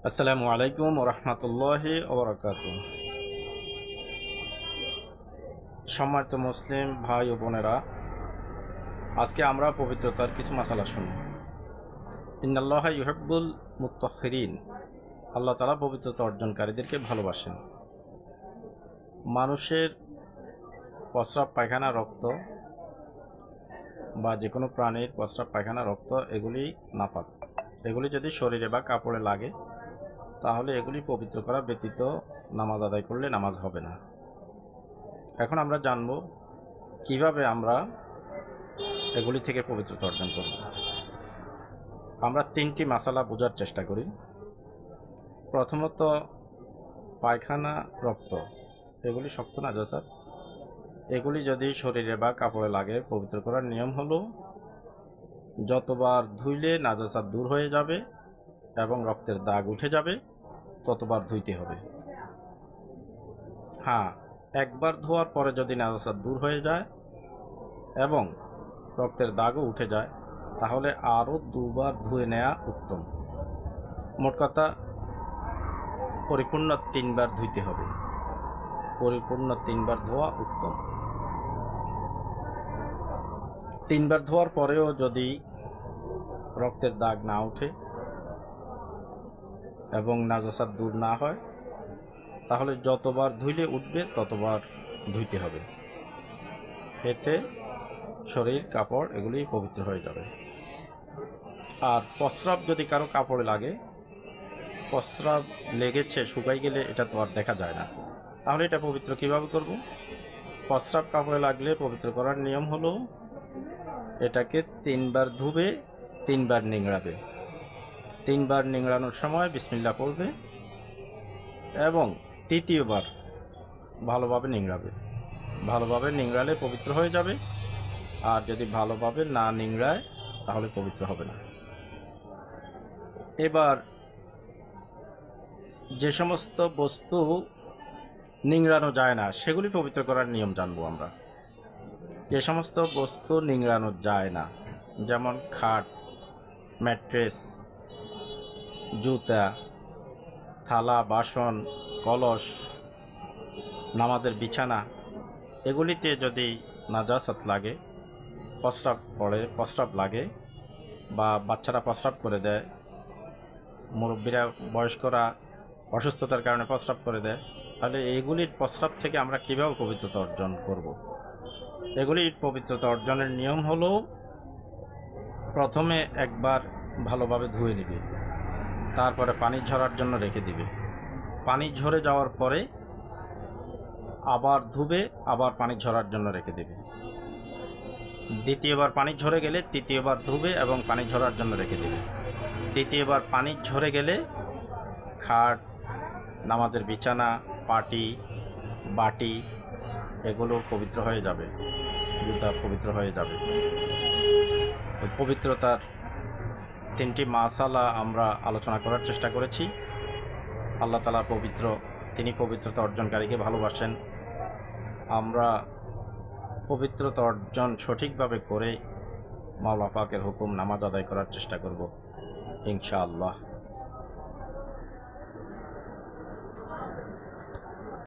আসসালামু আলাইকুম ওরহমতুল্লাহি ওবরাকাতু। সম্মানিত মুসলিম ভাই ও বোনেরা, আজকে আমরা পবিত্রতার কিছু মাসালা শুনি। ইন্নাল্লাহা ইউহিব্বুল মুত্তাহহিরিন, আল্লাহ তাআলা পবিত্রতা অর্জনকারীদেরকে ভালোবাসেন। মানুষের প্রস্রাব পায়খানা রক্ত বা যে কোনো প্রাণীর প্রস্রাব পায়খানা রক্ত এগুলি নাপাক। এগুলি যদি শরীরে বা কাপড়ে লাগে তাহলে এগুলি পবিত্র করা ব্যতীত নামাজ আদায় করলে নামাজ হবে না। এখন আমরা জানব কিভাবে আমরা এগুলি থেকে পবিত্রতা অর্জন করব। আমরা তিনটি মাসালা বোঝার চেষ্টা করি। প্রথমত, পায়খানা রক্ত এগুলি শক্ত নাজাসাত। এগুলি যদি শরীরে বা কাপড়ে লাগে পবিত্র করার নিয়ম হলো যতবার ধুইলে নাজাসাত দূর হয়ে যাবে এবং রক্তের দাগ উঠে যাবে ততবার ধুইতে হবে। হ্যাঁ, একবার ধোয়ার পরে যদি নাজাসাত দূর হয়ে যায় এবং রক্তের দাগও উঠে যায় তাহলে আরও দুবার ধুয়ে নেওয়া উত্তম। মোট কথা পরিপূর্ণ 3 বার ধুইতে হবে। পরিপূর্ণ 3 বার ধোয়া উত্তম। 3 বার ধোয়ার পরেও যদি রক্তের দাগ না ওঠে এবং নাজাসাত দূর না হয় তাহলে যতবার ধুইলে উঠবে ততবার ধুইতে হবে। এতে শরীর কাপড় এগুলি পবিত্র হয়ে যাবে। আর প্রস্রাব যদি কারো কাপড়ে লাগে, প্রস্রাব লেগেছে শুকাই গেলে এটা তো আর দেখা যায় না, তাহলে এটা পবিত্র কিভাবে করব? প্রস্রাব কাপড়ে লাগলে পবিত্র করার নিয়ম হলো এটাকে 3 বার ধুবে, 3 বার নিংড়াবে। 3 বার নিংড়ানোর সময় বিসমিল্লাহ পড়বে এবং তৃতীয়বার ভালোভাবে নিংড়াবে। ভালোভাবে নিংড়ালে পবিত্র হয়ে যাবে, আর যদি ভালোভাবে না নিংড়ায় তাহলে পবিত্র হবে না। এবার যে সমস্ত বস্তু নিংড়ানো যায় না সেগুলি পবিত্র করার নিয়ম জানবো আমরা। যে সমস্ত বস্তু নিংড়ানো যায় না, যেমন খাট, ম্যাট্রেস, জুতা, থালা, বাসন, কলস, নামাজের বিছানা, এগুলিতে যদি নাজাসাত লাগে, প্রস্রাব লাগে বা বাচ্চারা প্রস্রাব করে দেয়, মুরব্বীরা বয়স্করা অসুস্থতার কারণে প্রস্রাব করে দেয়, তাহলে এইগুলির প্রস্রাব থেকে আমরা কীভাবে পবিত্রতা অর্জন করব? এগুলির পবিত্রতা অর্জনের নিয়ম হলো প্রথমে একবার ভালোভাবে ধুয়ে নিবে, তারপরে পানি ঝরার জন্য রেখে দিবে। পানি ঝরে যাওয়ার পরে আবার ধুবে, আবার পানি ঝরার জন্য রেখে দেবে। দ্বিতীয়বার পানি ঝরে গেলে তৃতীয়বার ধুবে এবং পানি ঝরার জন্য রেখে দেবে। তৃতীয়বার পানি ঝরে গেলে খাট, নামাজের বিছানা, পাটি, বাটি এগুলো পবিত্র হয়ে যাবে, জুতা পবিত্র হয়ে যাবে। তো পবিত্রতার 3টি মাসালা আমরা আলোচনা করার চেষ্টা করেছি। আল্লাহ তাআলা পবিত্র, তিনি পবিত্রতা অর্জনকারীকে ভালোবাসেন। আমরা পবিত্রতা অর্জন সঠিকভাবে করে মাওলা পাকের হুকুম নামাজ আদায় করার চেষ্টা করব ইনশাআল্লাহ।